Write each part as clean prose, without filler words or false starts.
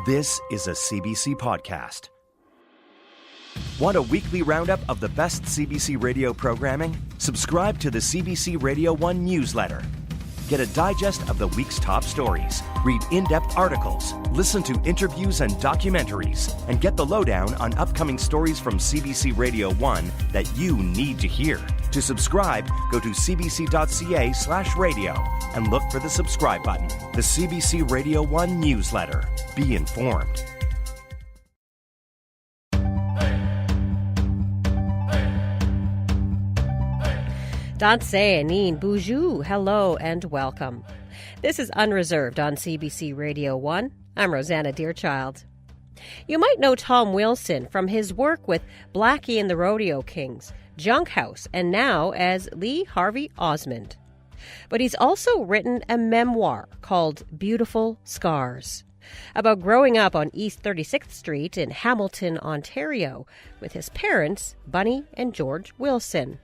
This is a CBC podcast. Want a weekly roundup of the best CBC radio programming? Subscribe to the CBC Radio 1 newsletter. Get a digest of the week's top stories, read in-depth articles, listen to interviews and documentaries, and get the lowdown on upcoming stories from CBC Radio 1 that you need to hear. To subscribe, go to cbc.ca/radio and look for the subscribe button. The CBC Radio 1 newsletter. Be informed. Dansé, Anine, Boujou, hello and welcome. This is Unreserved on CBC Radio 1. I'm Rosanna Deerchild. You might know Tom Wilson from his work with Blackie and the Rodeo Kings, Junkhouse, and now as Lee Harvey Osmond. But he's also written a memoir called Beautiful Scars, about growing up on East 36th Street in Hamilton, Ontario, with his parents, Bunny and George Wilson.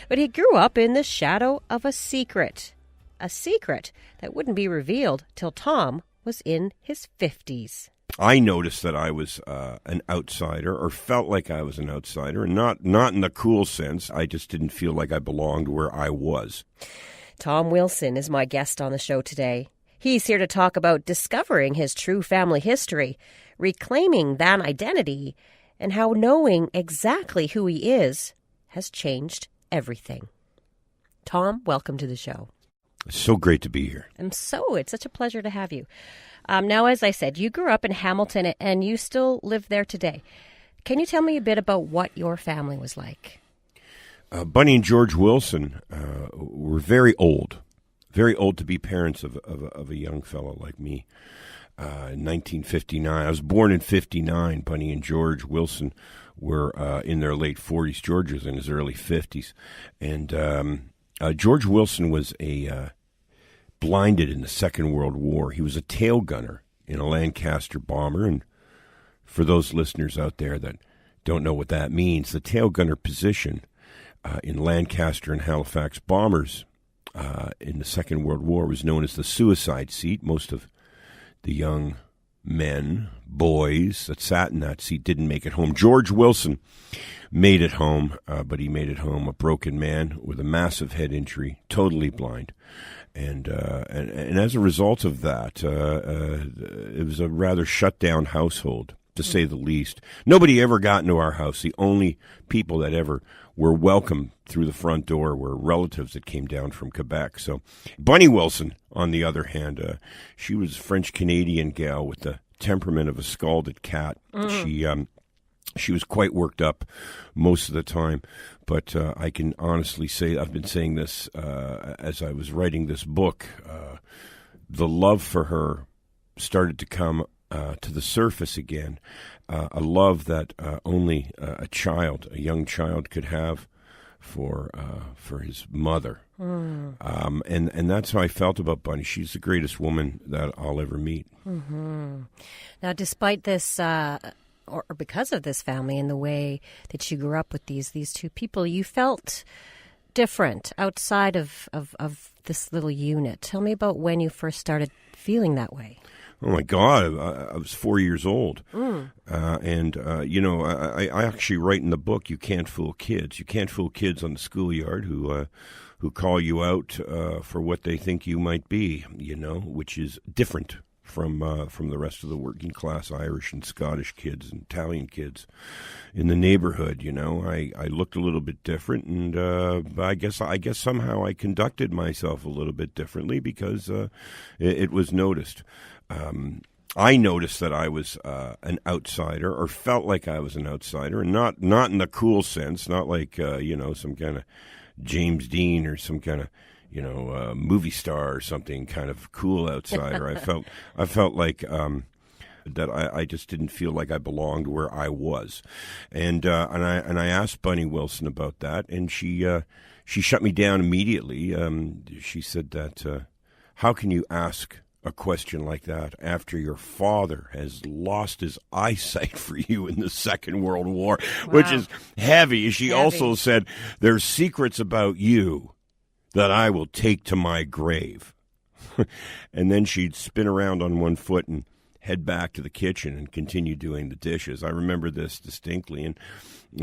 But he grew up in the shadow of a secret that wouldn't be revealed till Tom was in his 50s. I noticed that I was an outsider, or felt like I was an outsider, and not in the cool sense. I just didn't feel like I belonged where I was. Tom Wilson is my guest on the show today. He's here to talk about discovering his true family history, reclaiming that identity, and how knowing exactly who he is has changed everything. Tom, welcome to the show. It's so great to be here. It's such a pleasure to have you. Now, as I said, you grew up in Hamilton and you still live there today. Can you tell me a bit about what your family was like? Bunny and George Wilson were very old to be parents of a young fellow like me. In 1959, I was born in 59. Bunny and George Wilson were in their late 40s. George was in his early 50s. And George Wilson was blinded in the Second World War. He was a tail gunner in a Lancaster bomber. And for those listeners out there that don't know what that means, the tail gunner position in Lancaster and Halifax bombers in the Second World War was known as the suicide seat. Most of the young men, boys that sat in that seat didn't make it home. George Wilson made it home, but he made it home a broken man with a massive head injury, totally blind. And as a result of that, it was a rather shut-down household, to say the least. Nobody ever got into our house. The only people that ever were welcome through the front door were relatives that came down from Quebec. So Bunny Wilson, on the other hand, she was a French-Canadian gal with the temperament of a scalded cat. Mm-hmm. She was quite worked up most of the time, but I can honestly say, I've been saying this as I was writing this book, the love for her started to come to the surface again, a love that only a young child could have for his mother. And that's how I felt about Bunny. She's the greatest woman that I'll ever meet. Mm-hmm. Now, despite this, or because of this family and the way that you grew up with these two people, you felt different outside of this little unit. Tell me about when you first started feeling that way. Oh, my God, I was 4 years old. I actually write in the book, you can't fool kids. You can't fool kids on the schoolyard who call you out for what they think you might be, which is different from the rest of the working class Irish and Scottish kids and Italian kids in the neighborhood. I looked a little bit different, and I guess somehow I conducted myself a little bit differently because it was noticed. I noticed that I was an outsider, or felt like I was an outsider, and not in the cool sense, not like some kind of James Dean or some kind of movie star or something kind of cool outsider. I felt like that I just didn't feel like I belonged where I was, and I asked Bunny Wilson about that, and she shut me down immediately. She said that how can you ask a question like that after your father has lost his eyesight for you in the Second World War, wow. Which is heavy. She also said, there's secrets about you that I will take to my grave. And then she'd spin around on one foot and head back to the kitchen and continue doing the dishes. I remember this distinctly, and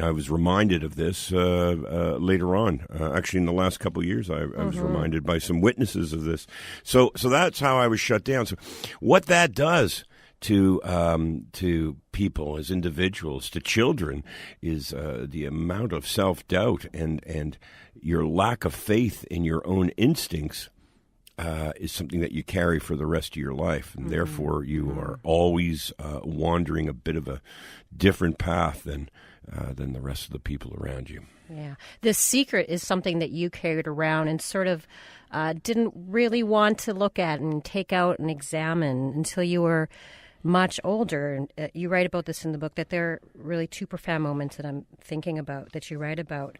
I was reminded of this later on. Actually, in the last couple of years, I was reminded by some witnesses of this. So that's how I was shut down. So what that does to people as individuals, to children, is the amount of self-doubt and your lack of faith in your own instincts is something that you carry for the rest of your life. And therefore, you are always wandering a bit of a different path than the rest of the people around you. Yeah. This secret is something that you carried around and sort of didn't really want to look at and take out and examine until you were much older. And you write about this in the book, that there are really two profound moments that I'm thinking about that you write about.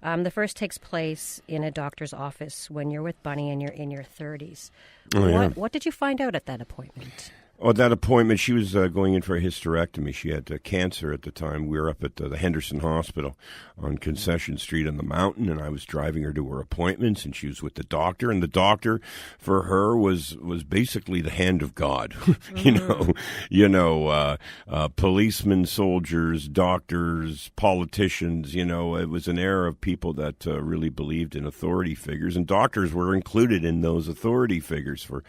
The first takes place in a doctor's office when you're with Bunny and you're in your 30s. Oh, yeah. What did you find out at that appointment? Oh, at that appointment, she was going in for a hysterectomy. She had cancer at the time. We were up at the Henderson Hospital on Concession Street on the mountain, and I was driving her to her appointments, and she was with the doctor. And the doctor, for her, was basically the hand of God. Policemen, soldiers, doctors, politicians. It was an era of people that really believed in authority figures, and doctors were included in those authority figures for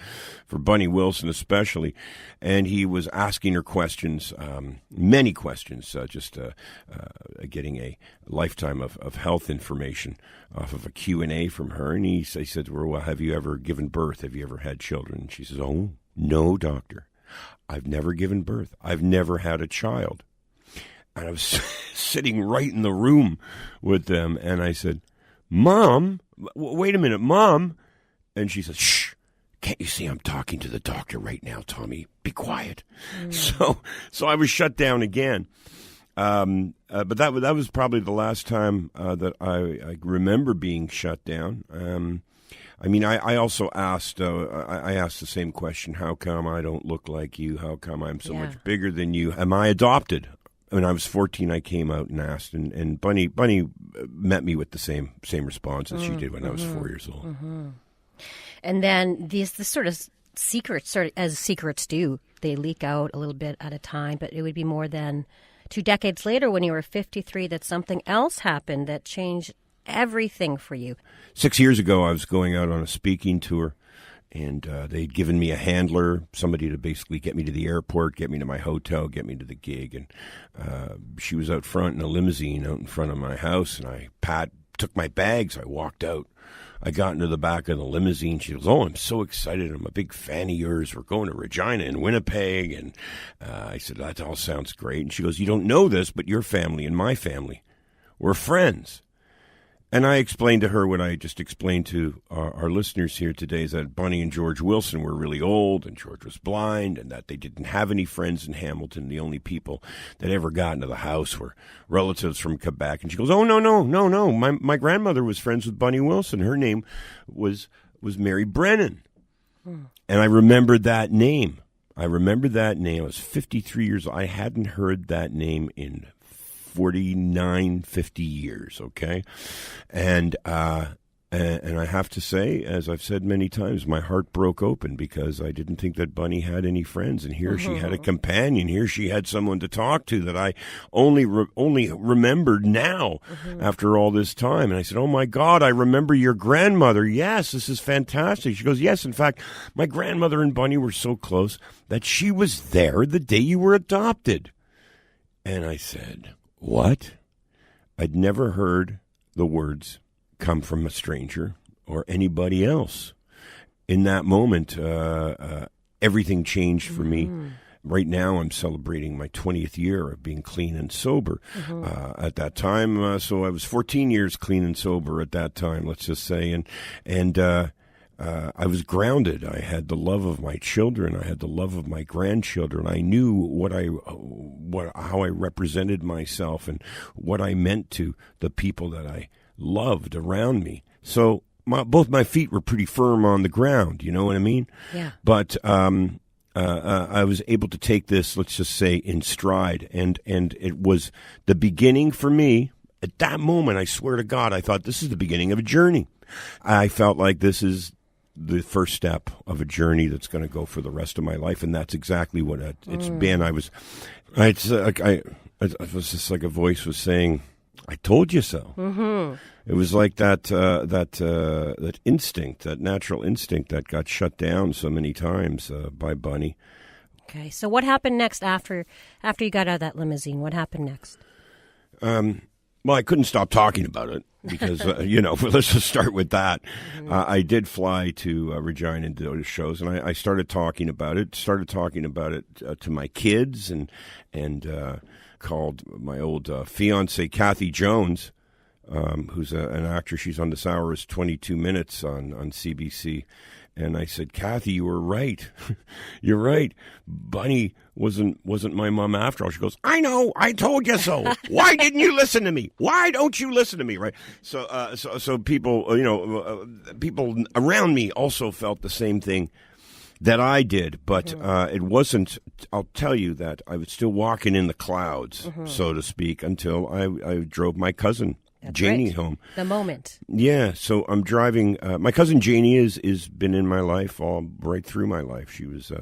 Bunny Wilson especially. And he was asking her questions, many questions, just getting a lifetime of health information off of a Q&A from her. And he said to her, well, have you ever given birth? Have you ever had children? And she says, oh, no, doctor. I've never given birth. I've never had a child. And I was sitting right in the room with them. And I said, Mom, wait a minute, Mom. And she says, shh. Can't you see I'm talking to the doctor right now, Tommy? Be quiet. So I was shut down again. But that was probably the last time that I remember being shut down. I also asked, I asked the same question, how come I don't look like you? How come I'm so much bigger than you? Am I adopted? When I was 14, I came out and asked, and Bunny met me with the same response as she did when I was 4 years old. Mm-hmm. And then this sort of secrets, as secrets do, they leak out a little bit at a time, but it would be more than 2 decades later when you were 53 that something else happened that changed everything for you. 6 years ago, I was going out on a speaking tour, and they'd given me a handler, somebody to basically get me to the airport, get me to my hotel, get me to the gig. And she was out front in a limousine out in front of my house, and I took my bags, I walked out. I got into the back of the limousine. She goes, oh, I'm so excited. I'm a big fan of yours. We're going to Regina and Winnipeg. And I said, that all sounds great. And she goes, you don't know this, but your family and my family, we're friends. And I explained to her what I just explained to our listeners here today, is that Bunny and George Wilson were really old and George was blind, and that they didn't have any friends in Hamilton. The only people that ever got into the house were relatives from Quebec. And she goes, oh, no. My grandmother was friends with Bunny Wilson. Her name was Mary Brennan. And I remembered that name. I was 53 years old. I hadn't heard that name in 49, 50 years, okay? And I have to say, as I've said many times, my heart broke open because I didn't think that Bunny had any friends. And here she had a companion. Here she had someone to talk to that I only remembered now after all this time. And I said, oh, my God, I remember your grandmother. Yes, this is fantastic. She goes, yes, in fact, my grandmother and Bunny were so close that she was there the day you were adopted. And I said, what? I'd never heard the words come from a stranger or anybody else. In that moment, everything changed for me. Right now, I'm celebrating my 20th year of being clean and sober. At that time, so I was 14 years clean and sober at that time, let's just say. And I was grounded. I had the love of my children. I had the love of my grandchildren. I knew how I represented myself and what I meant to the people that I loved around me. So both my feet were pretty firm on the ground. You know what I mean? Yeah. But I was able to take this, let's just say, in stride, and it was the beginning for me. At that moment, I swear to God, I thought this is the beginning of a journey. I felt like this is the first step of a journey that's going to go for the rest of my life, and that's exactly what it's been. It's was just like a voice was saying, "I told you so." Mm-hmm. It was like that instinct, that natural instinct that got shut down so many times by Bunny. Okay, so what happened next after you got out of that limousine? What happened next? Well, I couldn't stop talking about it because, let's just start with that. Mm-hmm. I did fly to Regina and do shows, and I started talking about it to my kids and called my old fiancée, Kathy Jones, who's an actress. She's on This Hour is 22 Minutes on CBC. And I said, Kathy, you were right. You're right. Bunny wasn't my mom after all. She goes, I know. I told you so. Why didn't you listen to me? Why don't you listen to me? Right. So people, people around me also felt the same thing that I did, but it wasn't. I'll tell you that I was still walking in the clouds, so to speak, until I drove my cousin. That's Janie right. Home. The moment. Yeah, so I'm driving. My cousin Janie is been in my life all right through my life. She was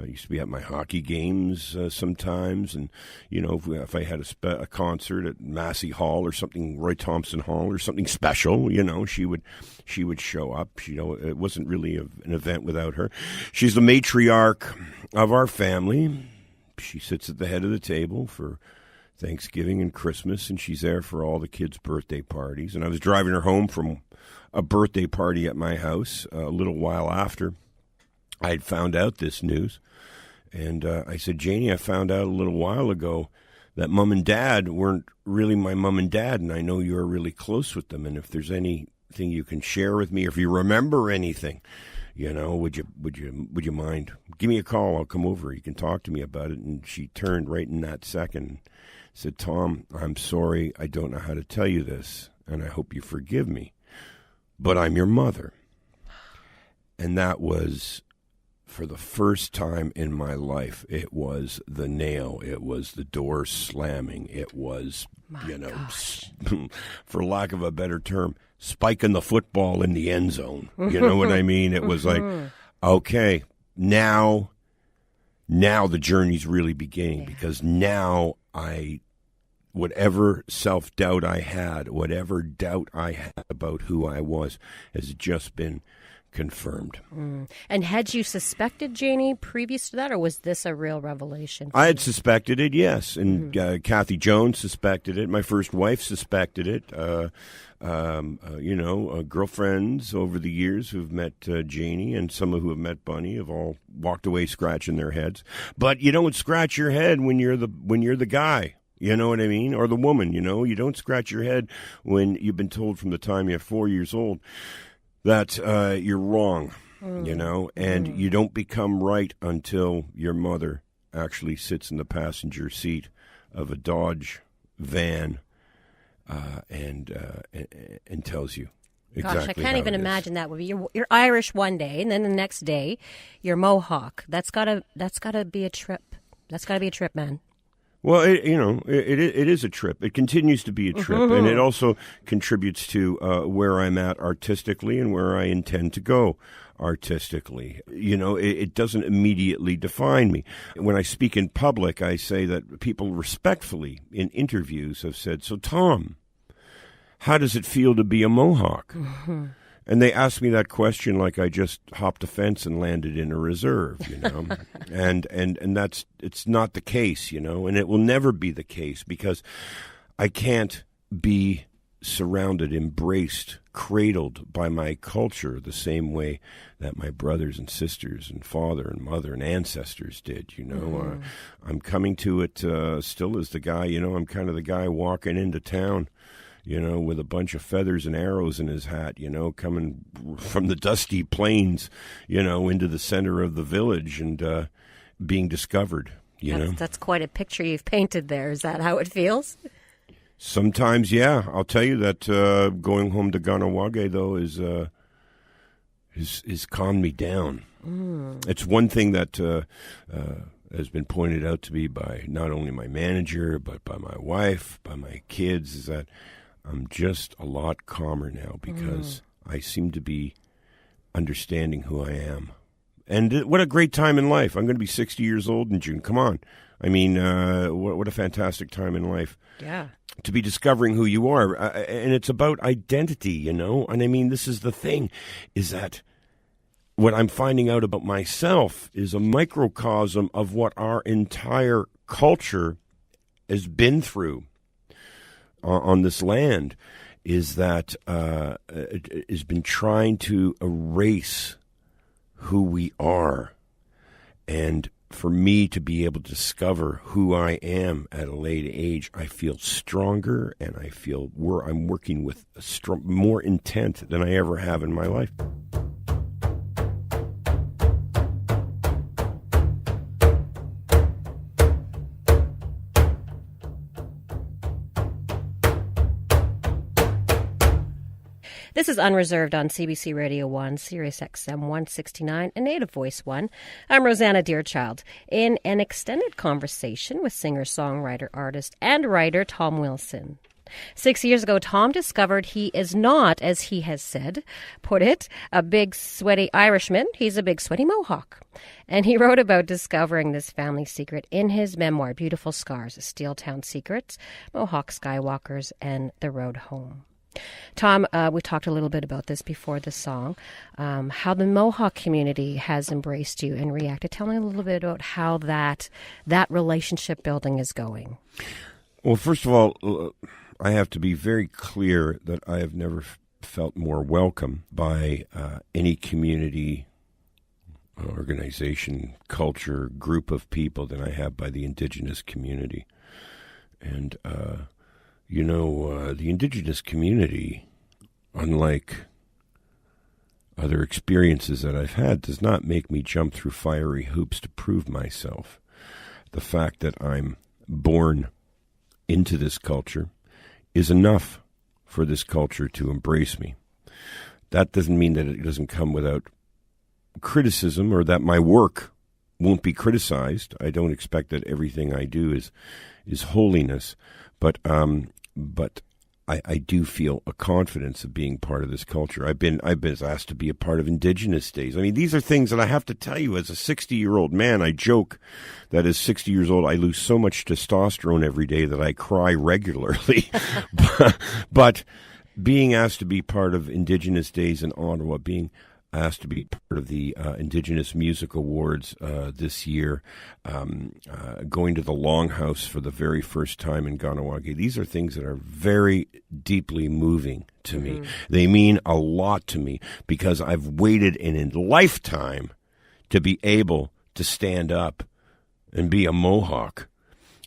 used to be at my hockey games sometimes, and if I had a concert at Massey Hall or something, Roy Thompson Hall or something special, she would show up. It wasn't really an event without her. She's the matriarch of our family. She sits at the head of the table for Thanksgiving and Christmas, and she's there for all the kids' birthday parties. And I was driving her home from a birthday party at my house a little while after I had found out this news. And I said, Janie, I found out a little while ago that Mom and Dad weren't really my mom and dad, and I know you're really close with them. And if there's anything you can share with me, or if you remember anything, would you mind? Give me a call. I'll come over. You can talk to me about it. And she turned right in that second. Said, Tom, I'm sorry, I don't know how to tell you this, and I hope you forgive me, but I'm your mother. And that was, for the first time in my life, it was the nail. It was the door slamming. It was, for lack of a better term, spiking the football in the end zone. You know what I mean? It was like, okay, now the journey's really beginning, because now whatever self-doubt I had, whatever doubt I had about who I was, has just been confirmed. And had you suspected Janie previous to that, or was this a real revelation? I had suspected it, yes. And Kathy Jones suspected it. My first wife suspected it. Girlfriends over the years who've met Janie, and some who have met Bunny, have all walked away scratching their heads. But you don't scratch your head when you're the guy. You know what I mean? Or the woman, You don't scratch your head when you've been told from the time you're 4 years old that you're wrong, and you don't become right until your mother actually sits in the passenger seat of a Dodge van and tells you exactly. Gosh, I can't even imagine that would be. You're Irish one day, and then the next day you're Mohawk. That's gotta be a trip. That's gotta be a trip, man. Well, it is a trip. It continues to be a trip, and it also contributes to where I'm at artistically and where I intend to go artistically. It doesn't immediately define me. When I speak in public, I say that people respectfully in interviews have said, so Tom, how does it feel to be a Mohawk? And they ask me that question like I just hopped a fence and landed in a reserve, and it's not the case, and it will never be the case, because I can't be surrounded, embraced, cradled by my culture the same way that my brothers and sisters and father and mother and ancestors did, I'm coming to it still as the guy, I'm kind of the guy walking into town, with a bunch of feathers and arrows in his hat, coming from the dusty plains, into the center of the village and being discovered, That's quite a picture you've painted there. Is that how it feels? Sometimes, yeah. I'll tell you that going home to Ganawage, though, is calmed me down. It's one thing that has been pointed out to me by not only my manager, but by my wife, by my kids, is that I'm just a lot calmer now, because I seem to be understanding who I am. And what a great time in life. I'm going to be 60 years old in June. Come on. I mean, what a fantastic time in life. Yeah. To be discovering who you are. And it's about identity, you know. And I mean, this is the thing, is that what I'm finding out about myself is a microcosm of what our entire culture has been through on this land, is that it has been trying to erase who we are. And for me to be able to discover who I am at a late age, I feel stronger, and I feel I'm working with more intent than I ever have in my life. This is Unreserved on CBC Radio 1, Sirius XM 169, and Native Voice 1. I'm Rosanna Deerchild, in an extended conversation with singer-songwriter, artist, and writer Tom Wilson. 6 years ago, Tom discovered he is not, as he has put it, a big, sweaty Irishman. He's a big, sweaty Mohawk. And he wrote about discovering this family secret in his memoir, Beautiful Scars, Steeltown Secrets, Mohawk Skywalkers, and The Road Home. Tom, we talked a little bit about this before the song, how the Mohawk community has embraced you and reacted. Tell me a little bit about how that relationship building is going. Well, first of all, I have to be very clear that I have never felt more welcome by any community, organization, culture, group of people than I have by the Indigenous community. And the Indigenous community, unlike other experiences that I've had, does not make me jump through fiery hoops to prove myself. The fact that I'm born into this culture is enough for this culture to embrace me. That doesn't mean that it doesn't come without criticism or that my work won't be criticized. I don't expect that everything I do is holiness, but I do feel a confidence of being part of this culture. I've been asked to be a part of Indigenous Days. I mean, these are things that I have to tell you as a 60-year-old man. I joke that as 60 years old, I lose so much testosterone every day that I cry regularly. But being asked to be part of Indigenous Days in Ottawa, being asked to be part of the Indigenous Music Awards this year, going to the Longhouse for the very first time in Ganawagi. These are things that are very deeply moving to me. They mean a lot to me because I've waited in a lifetime to be able to stand up and be a Mohawk.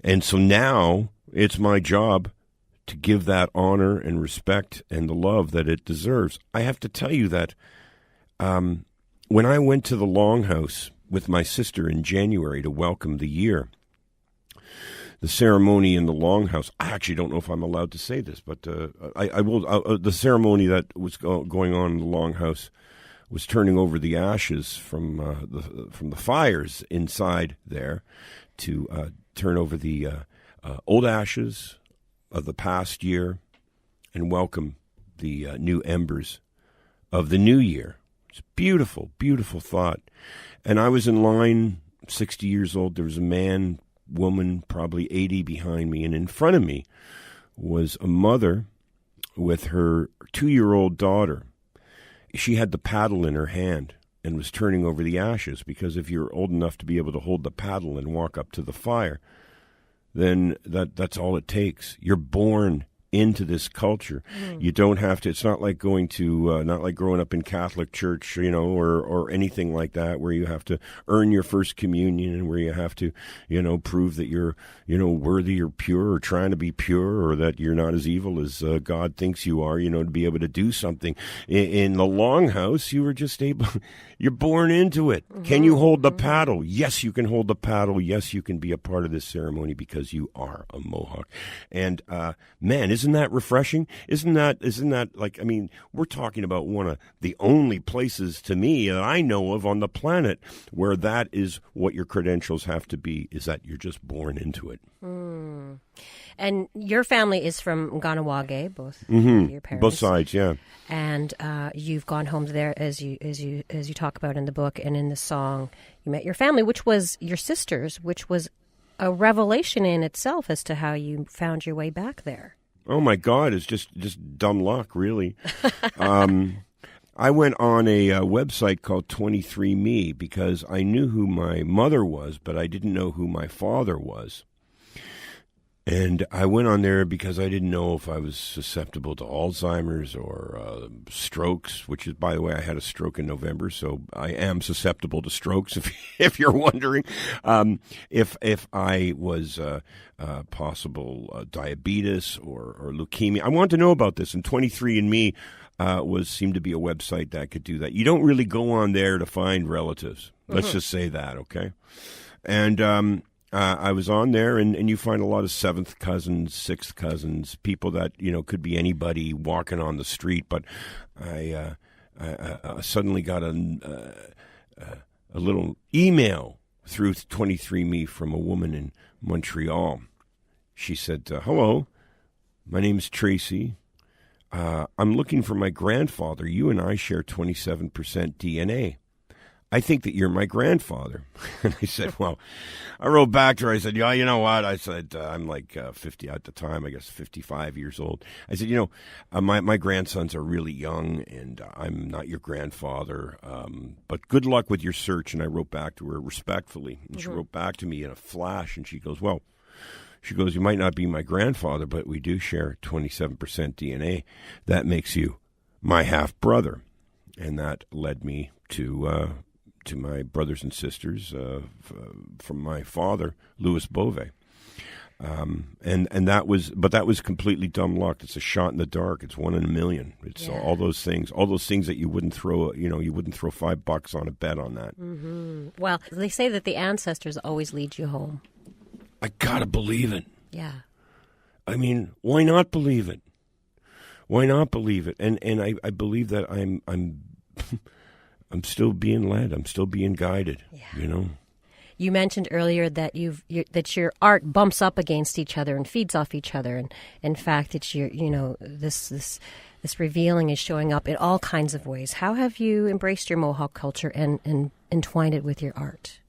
And so now it's my job to give that honor and respect and the love that it deserves. I have to tell you that when I went to the Longhouse with my sister in January to welcome the year, the ceremony in the Longhouse, I actually don't know if I'm allowed to say this, but I will. The ceremony that was going on in the Longhouse was turning over the ashes from the fires inside there to turn over the old ashes of the past year and welcome the new embers of the new year. It's beautiful, beautiful thought. And I was in line, 60 years old. There was a man, woman, probably 80 behind me. And in front of me was a mother with her 2-year-old daughter. She had the paddle in her hand and was turning over the ashes, because if you're old enough to be able to hold the paddle and walk up to the fire, then that's all it takes. You're born into this culture. You don't have to. It's not like going to, not like growing up in Catholic church, or anything like that, where you have to earn your first communion and where you have to, prove that you're, worthy or pure or trying to be pure, or that you're not as evil as God thinks you are, to be able to do something. In the Longhouse, you were just able, you're born into it. Can you hold the paddle? Yes, you can hold the paddle. Yes, you can be a part of this ceremony because you are a Mohawk. And, man, isn't that refreshing? Isn't that like, I mean, we're talking about one of the only places to me that I know of on the planet where that is what your credentials have to be, is that you're just born into it. And your family is from Ganawage, both your parents. Both sides, yeah. And you've gone home there, as you talk about in the book and in the song. You met your family, which was your sisters, which was a revelation in itself as to how you found your way back there. Oh my God, it's just dumb luck, really. I went on a website called 23andMe because I knew who my mother was, but I didn't know who my father was. And I went on there because I didn't know if I was susceptible to Alzheimer's or strokes, which is, by the way, I had a stroke in November, so I am susceptible to strokes, if you're wondering. If I was possible diabetes or leukemia. I wanted to know about this, and 23andMe seemed to be a website that could do that. You don't really go on there to find relatives. Let's just say that, okay? And I was on there, and you find a lot of seventh cousins, sixth cousins, people that, could be anybody walking on the street. But I suddenly got a little email through 23andMe from a woman in Montreal. She said, "Hello, my name is Tracy. I'm looking for my grandfather. You and I share 27% DNA. I think that you're my grandfather." And I said, well, I wrote back to her. I said, yeah, you know what? I said, I'm like 50 at the time, I guess 55 years old. I said, my grandsons are really young, and I'm not your grandfather, but good luck with your search. And I wrote back to her respectfully. And she wrote back to me in a flash, and she goes, you might not be my grandfather, but we do share 27% DNA. That makes you my half-brother. And that led me to my brothers and sisters from my father, Louis Beauvais. And that was completely dumb luck. It's a shot in the dark. It's 1 in a million. It's all those things that you wouldn't throw, you wouldn't throw $5 on a bet on that. Mm-hmm. Well, they say that the ancestors always lead you home. I gotta believe it. Yeah. I mean, why not believe it? Why not believe it? And I believe that I'm still being led. I'm still being guided. Yeah. You mentioned earlier that that your art bumps up against each other and feeds off each other, and in fact, it's this revealing is showing up in all kinds of ways. How have you embraced your Mohawk culture and entwined it with your art?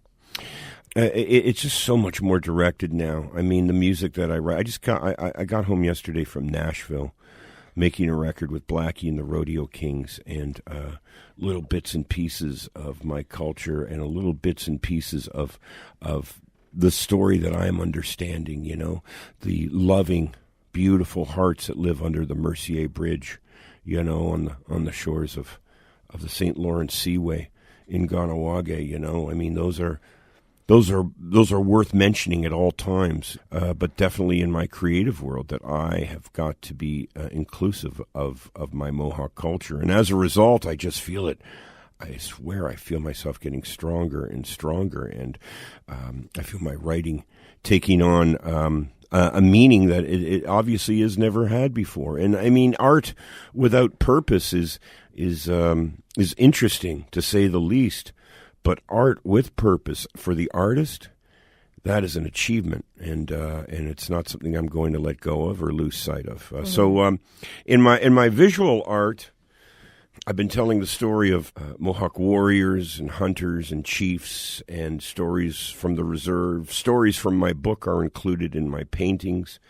It's just so much more directed now. I mean, the music that I write. I got home yesterday from Nashville, making a record with Blackie and the Rodeo Kings, and little bits and pieces of my culture and a little bits and pieces of the story that I am understanding, the loving, beautiful hearts that live under the Mercier Bridge, on the shores of the St. Lawrence Seaway in Ganawage, I mean, those are worth mentioning at all times, but definitely in my creative world that I have got to be inclusive of my Mohawk culture. And as a result, I just feel it. I swear I feel myself getting stronger and stronger, and I feel my writing taking on a meaning that it obviously has never had before. And I mean, art without purpose is interesting, to say the least. But art with purpose for the artist, that is an achievement, and it's not something I'm going to let go of or lose sight of. So, in my visual art, I've been telling the story of Mohawk warriors and hunters and chiefs, and stories from the reserve. Stories from my book are included in my paintings.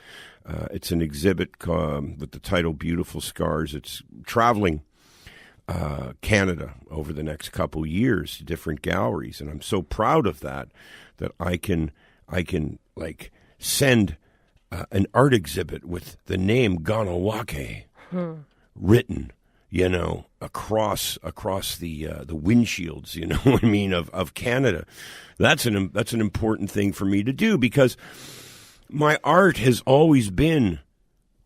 It's an exhibit with the title "Beautiful Scars." It's traveling Canada over the next couple years, different galleries, and I'm so proud of that I can like send an art exhibit with the name Ganawake written, across the windshields, what I mean, of Canada. That's an important thing for me to do, because my art has always been.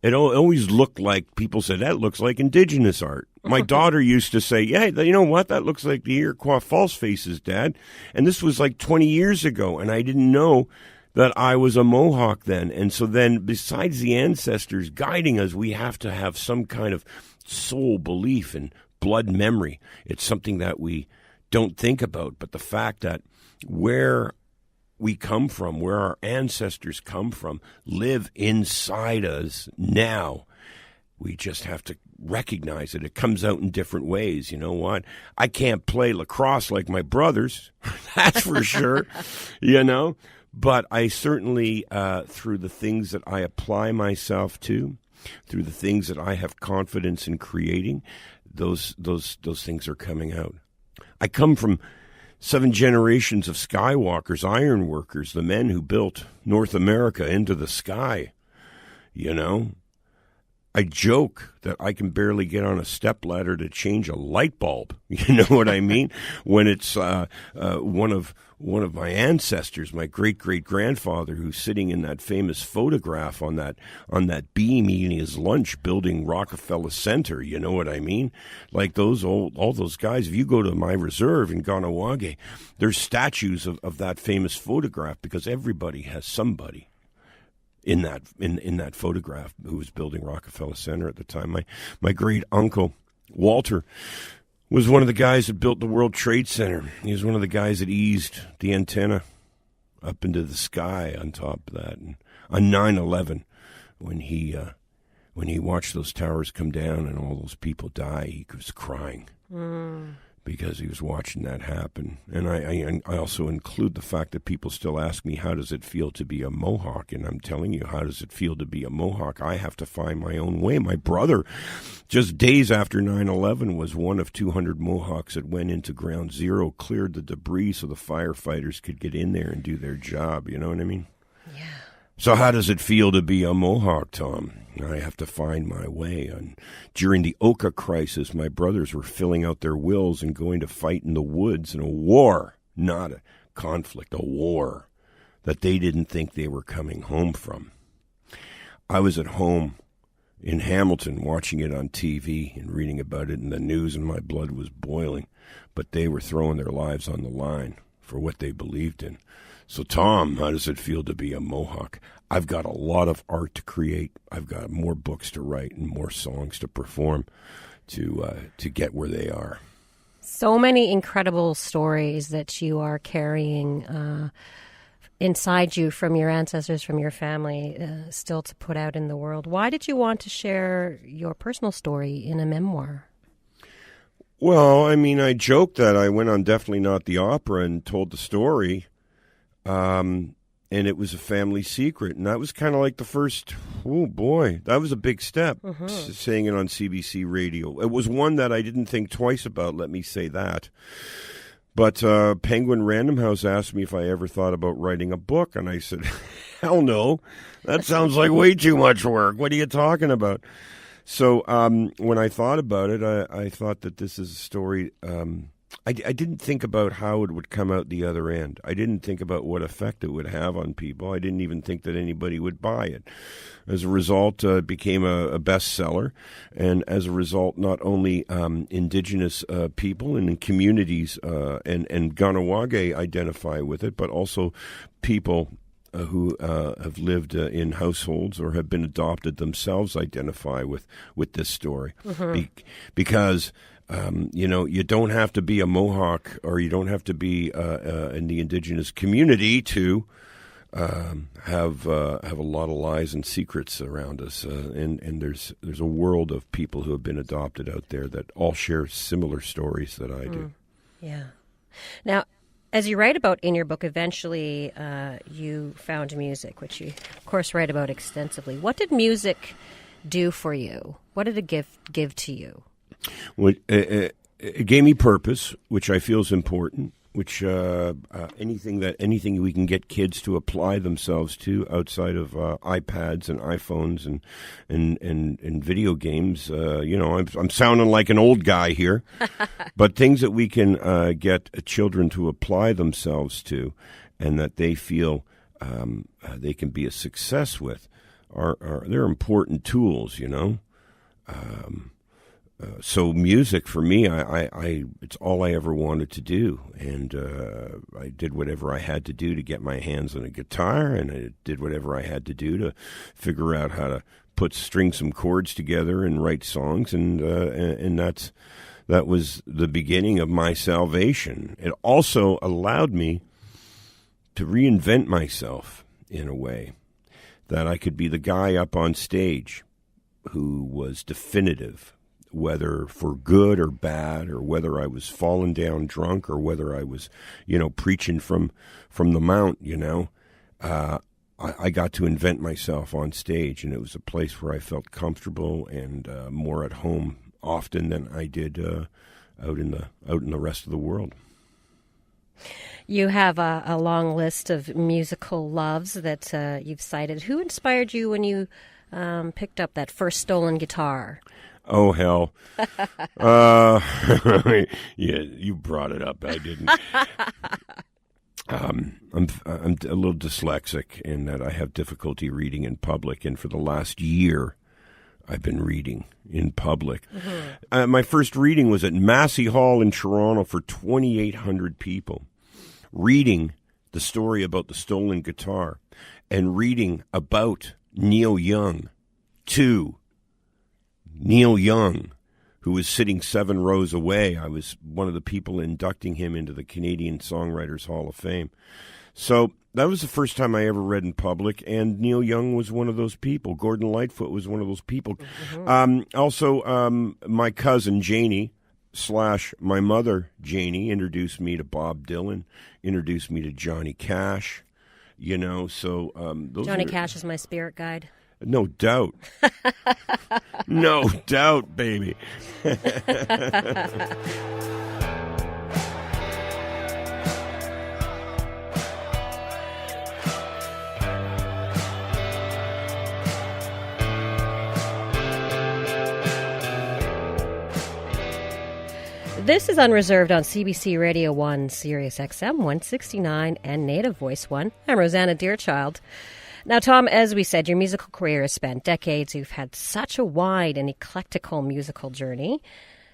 It always looked like, people said, that looks like indigenous art. My daughter used to say, yeah, you know what, that looks like the Iroquois false faces, Dad. And this was like 20 years ago, and I didn't know that I was a Mohawk then. And so then, besides the ancestors guiding us, we have to have some kind of soul belief and blood memory. It's something that we don't think about, but the fact that where we come from, where our ancestors come from, live inside us now. We just have to recognize it. It comes out in different ways. You know what? I can't play lacrosse like my brothers, that's for sure, you know. But I certainly, through the things that I apply myself to, through the things that I have confidence in creating, those things are coming out. I come from 7 generations of skywalkers, ironworkers, the men who built North America into the sky, you know. I joke that I can barely get on a stepladder to change a light bulb. You know what I mean? When it's one of my ancestors, my great-great-grandfather, who's sitting in that famous photograph on that beam eating his lunch, building Rockefeller Center. You know what I mean? Like all those guys. If you go to my reserve in Kahnawake, there's statues of that famous photograph because everybody has somebody in that photograph who was building Rockefeller Center at the time. My great uncle Walter was one of the guys that built the World Trade Center. He was one of the guys that eased the antenna up into the sky on top of that. And on 9/11, when he watched those towers come down and all those people die, he was crying. Because he was watching that happen. And I also include the fact that people still ask me, how does it feel to be a Mohawk? And I'm telling you, how does it feel to be a Mohawk? I have to find my own way. My brother, just days after 9/11, was one of 200 Mohawks that went into Ground Zero, cleared the debris so the firefighters could get in there and do their job. You know what I mean? Yeah. So how does it feel to be a Mohawk, Tom? I have to find my way. And during the Oka crisis, my brothers were filling out their wills and going to fight in the woods in a war, not a conflict, a war that they didn't think they were coming home from. I was at home in Hamilton watching it on TV and reading about it in the news, and my blood was boiling. But they were throwing their lives on the line for what they believed in. So, Tom, how does it feel to be a Mohawk? I've got a lot of art to create. I've got more books to write and more songs to perform to get where they are. So many incredible stories that you are carrying inside you from your ancestors, from your family, still to put out in the world. Why did you want to share your personal story in a memoir? Well, I mean, I joked that I went on Definitely Not the Opera and told the story. And it was a family secret. And that was kind of like the first, oh boy, that was a big step, saying it on CBC radio. It was one that I didn't think twice about, let me say that. But Penguin Random House asked me if I ever thought about writing a book. And I said, hell no, that sounds like way too much work. What are you talking about? So when I thought about it, I thought that this is a story. I didn't think about how it would come out the other end. I didn't think about what effect it would have on people. I didn't even think that anybody would buy it. As a result, it became a bestseller. And as a result, not only Indigenous people and communities and Kahnawake identify with it, but also people who have lived in households or have been adopted themselves identify with this story. Because you don't have to be a Mohawk or you don't have to be in the Indigenous community to have a lot of lies and secrets around us. And there's a world of people who have been adopted out there that all share similar stories that I do. Yeah. Now, as you write about in your book, eventually you found music, which you, of course, write about extensively. What did music do for you? What did it give to you? Well, it gave me purpose, which I feel is important. Which anything we can get kids to apply themselves to outside of iPads and iPhones and video games. I'm sounding like an old guy here, but things that we can get children to apply themselves to, and that they feel they can be a success with, they're important tools. So music for me, it's all I ever wanted to do, and I did whatever I had to do to get my hands on a guitar, and I did whatever I had to do to figure out how to string some chords together and write songs, and that was the beginning of my salvation. It also allowed me to reinvent myself in a way, that I could be the guy up on stage who was definitive, whether for good or bad, or whether I was falling down drunk, or whether I was, preaching from the mount, I got to invent myself on stage, and it was a place where I felt comfortable and more at home often than I did out in the rest of the world. You have a long list of musical loves that you've cited. Who inspired you when you picked up that first stolen guitar? Oh, hell. Yeah, you brought it up. I didn't. I'm a little dyslexic in that I have difficulty reading in public, and for the last year, I've been reading in public. Mm-hmm. My first reading was at Massey Hall in Toronto for 2,800 people, reading the story about the stolen guitar and reading about Neil Young to Neil Young, who was sitting 7 rows away. I was one of the people inducting him into the Canadian Songwriters Hall of Fame. So that was the first time I ever read in public, and Neil Young was one of those people. Gordon Lightfoot was one of those people. Mm-hmm. Also, my cousin Janie / my mother Janie introduced me to Bob Dylan, introduced me to Johnny Cash. Johnny Cash is my spirit guide. No doubt. No doubt, baby. This is Unreserved on CBC Radio 1, Sirius XM 169, and Native Voice 1. I'm Rosanna Deerchild. Now, Tom, as we said, your musical career has spanned decades. You've had such a wide and eclectical musical journey.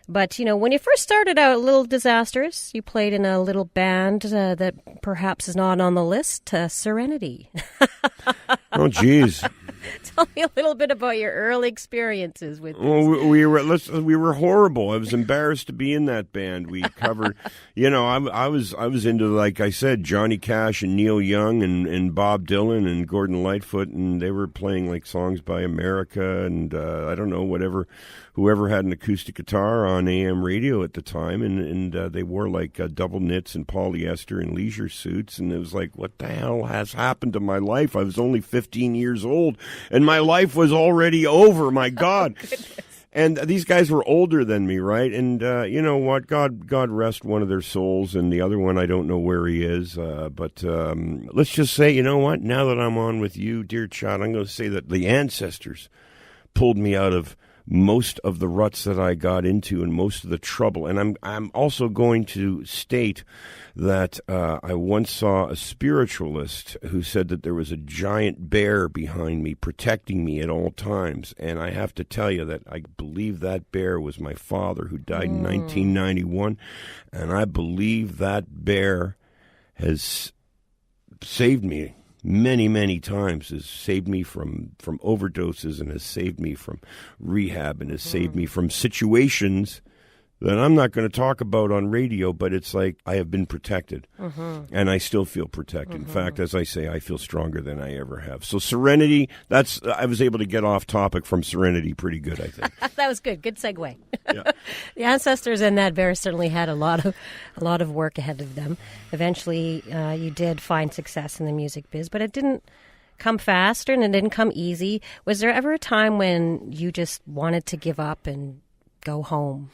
But, when you first started out, a little disastrous. You played in a little band that perhaps is not on the list, Serenity. Oh, geez. Tell me a little bit about your early experiences with this. Well, we were horrible. I was embarrassed to be in that band. We covered, I was into, like I said, Johnny Cash and Neil Young and Bob Dylan and Gordon Lightfoot, and they were playing like songs by America and I don't know, whoever had an acoustic guitar on AM radio at the time, and they wore like double knits and polyester and leisure suits, and it was like, what the hell has happened to my life? I was only 15 years old, and my life was already over. My God. Oh, and these guys were older than me, right? And you know what? God rest one of their souls, and the other one, I don't know where he is. But let's just say, you know what? Now that I'm on with you, dear child, I'm going to say that the ancestors pulled me out of most of the ruts that I got into and most of the trouble. And I'm also going to state that I once saw a spiritualist who said that there was a giant bear behind me protecting me at all times. And I have to tell you that I believe that bear was my father, who died in 1991. And I believe that bear has saved me many, many times, has saved me from overdoses, and has saved me from rehab, and has saved me from situations that I'm not going to talk about on radio, but it's like I have been protected, and I still feel protected. In fact, as I say, I feel stronger than I ever have. So Serenity, I was able to get off topic from Serenity pretty good, I think. That was good. Good segue. Yeah. The ancestors in that bear certainly had a lot of work ahead of them. Eventually, you did find success in the music biz, but it didn't come fast and it didn't come easy. Was there ever a time when you just wanted to give up and go home?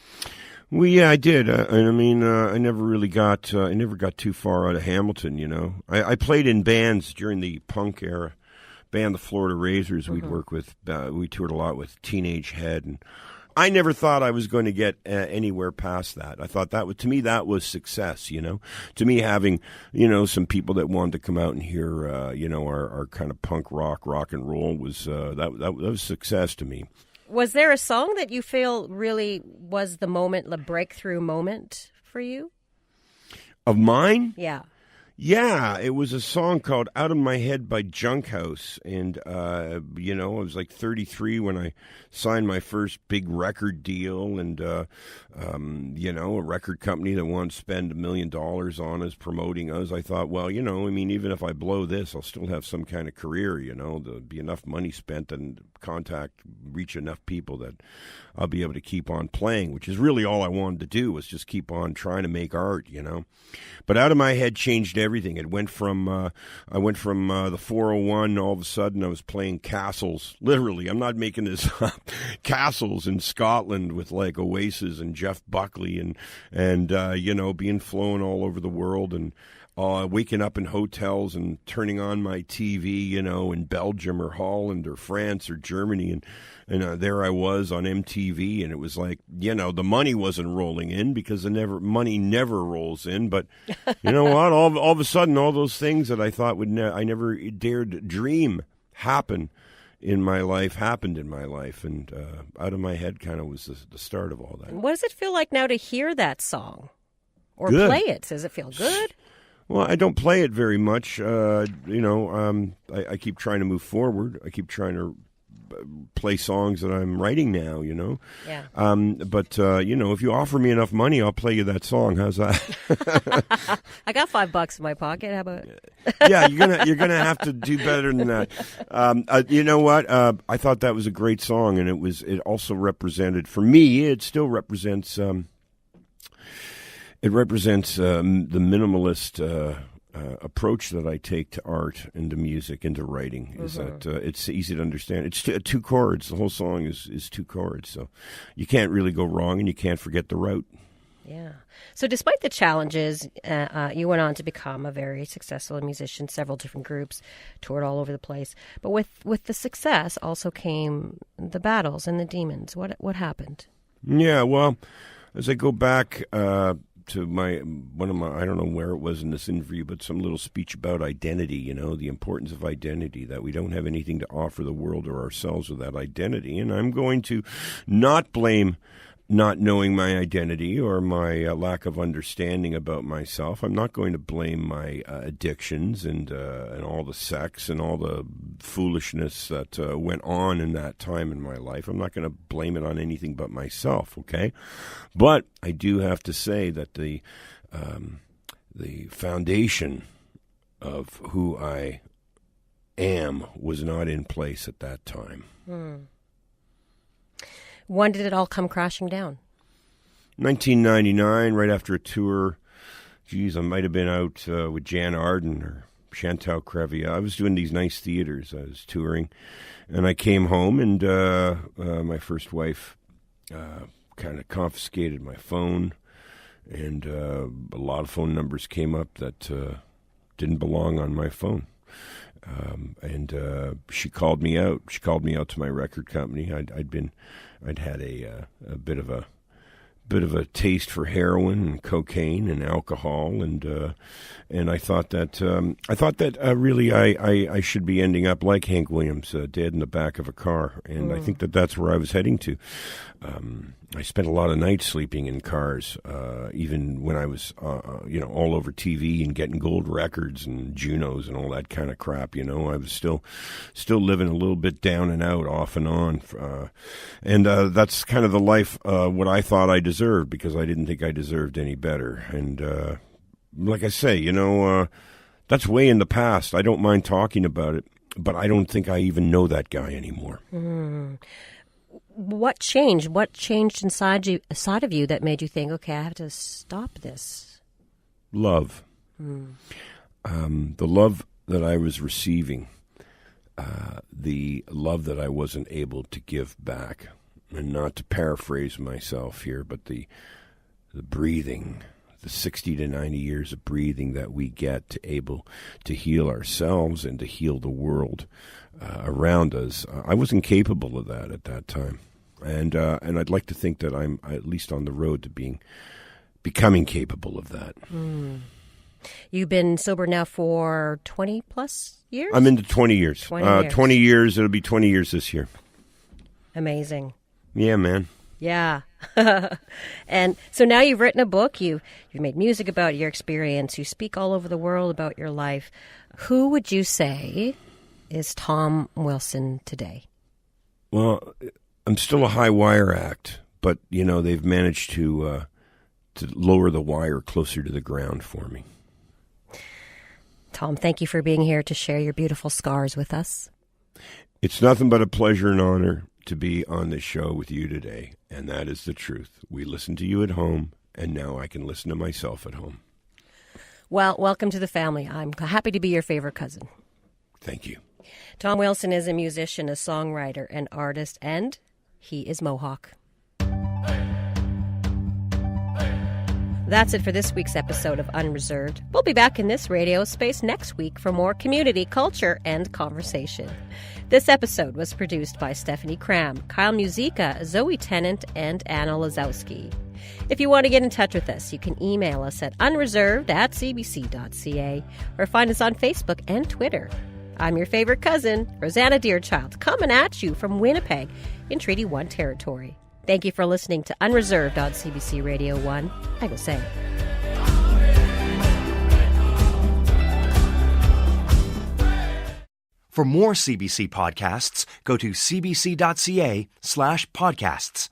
Well, yeah, I did. I mean, I never really got. I never got too far out of Hamilton. You know, I played in bands during the punk era. Band the Florida Razors. We'd work with. We toured a lot with Teenage Head, and I never thought I was going to get anywhere past that. I thought to me that was success. You know, to me having some people that wanted to come out and hear our kind of punk rock and roll was that was success to me. Was there a song that you feel really was the breakthrough moment for you? Of mine? Yeah. Yeah, it was a song called Out of My Head by Junkhouse. And, I was like 33 when I signed my first big record deal. And, a record company that wanted to spend $1 million on us, promoting us. I thought, well, even if I blow this, I'll still have some kind of career, there'll be enough money spent and reach enough people that I'll be able to keep on playing, which is really all I wanted to do, was just keep on trying to make art, But Out of My Head changed everything. It went from I went from the 401. All of a sudden, I was playing castles. Literally, I'm not making this up. Castles in Scotland with like Oasis and Jeff Buckley, and being flown all over the world, and waking up in hotels and turning on my TV, in Belgium or Holland or France or Germany, and there I was on MTV, and it was like, the money wasn't rolling in because money never rolls in. But you know what? All of a sudden, all those things that I thought I never dared dream happen in my life happened in my life, and Out of My Head kind of was the start of all that. What does it feel like now to hear that song or Good. play it? Does it feel good? Well, I don't play it very much. I keep trying to move forward. I keep trying to play songs that I'm writing now, Yeah. But if you offer me enough money, I'll play you that song. How's that? I got $5 in my pocket. How about? Yeah, you're gonna have to do better than that. You know what? I thought that was a great song, and it also represented, for me, it still represents. It represents the minimalist approach that I take to art and to music and to writing. Is that it's easy to understand. It's two chords. The whole song is two chords, so you can't really go wrong, and you can't forget the route. Yeah. So despite the challenges, you went on to become a very successful musician, several different groups, toured all over the place. But with the success also came the battles and the demons. What happened? Yeah, well, as I go back to one of my, I don't know where it was in this interview, but some little speech about identity, the importance of identity, that we don't have anything to offer the world or ourselves without identity. And I'm going to not blame not knowing my identity or my lack of understanding about myself. I'm not going to blame my addictions and all the sex and all the foolishness that went on in that time in my life. I'm not going to blame it on anything but myself, okay? But I do have to say that the foundation of who I am was not in place at that time. When did it all come crashing down? 1999, right after a tour. Geez, I might have been out with Jan Arden or Chantal Crevier. I was doing these nice theaters. I was touring. And I came home, and my first wife kind of confiscated my phone. And a lot of phone numbers came up that didn't belong on my phone. And she called me out. She called me out to my record company. I'd had a bit of a taste for heroin and cocaine and alcohol, and I thought that really I should be ending up like Hank Williams, dead in the back of a car, and I think that's where I was heading to. I spent a lot of nights sleeping in cars, even when I was, all over TV and getting gold records and Junos and all that kind of crap. I was still living a little bit down and out, off and on, and that's kind of the life what I thought I deserved, because I didn't think I deserved any better. And like I say, that's way in the past. I don't mind talking about it, but I don't think I even know that guy anymore. What changed? What changed inside of you that made you think, okay, I have to stop this? Love. The love that I was receiving, the love that I wasn't able to give back. And not to paraphrase myself here, but the breathing, the 60 to 90 years of breathing that we get to able to heal ourselves and to heal the world around us. I wasn't capable of that at that time. And I'd like to think that I'm at least on the road to becoming capable of that. You've been sober now for 20 plus years? I'm into 20 years. 20 years. 20 years. It'll be 20 years this year. Amazing. Yeah, man. Yeah. And so now you've written a book, you've made music about your experience, you speak all over the world about your life. Who would you say is Tom Wilson today? Well, I'm still a high wire act, but, they've managed to lower the wire closer to the ground for me. Tom, thank you for being here to share your beautiful scars with us. It's nothing but a pleasure and honor to be on this show with you today, and that is the truth. We listen to you at home, and now I can listen to myself at home. Well, welcome to the family. I'm happy to be your favorite cousin. Thank you. Tom Wilson is a musician, a songwriter, an artist, and he is Mohawk. That's it for this week's episode of Unreserved. We'll be back in this radio space next week for more community, culture, and conversation. This episode was produced by Stephanie Cram, Kyle Musica, Zoe Tennant, and Anna Lazowski. If you want to get in touch with us, you can email us at unreserved@cbc.ca or find us on Facebook and Twitter. I'm your favorite cousin, Rosanna Deerchild, coming at you from Winnipeg in Treaty 1 territory. Thank you for listening to Unreserved on CBC Radio 1. I go say. For more CBC podcasts, go to cbc.ca/podcasts.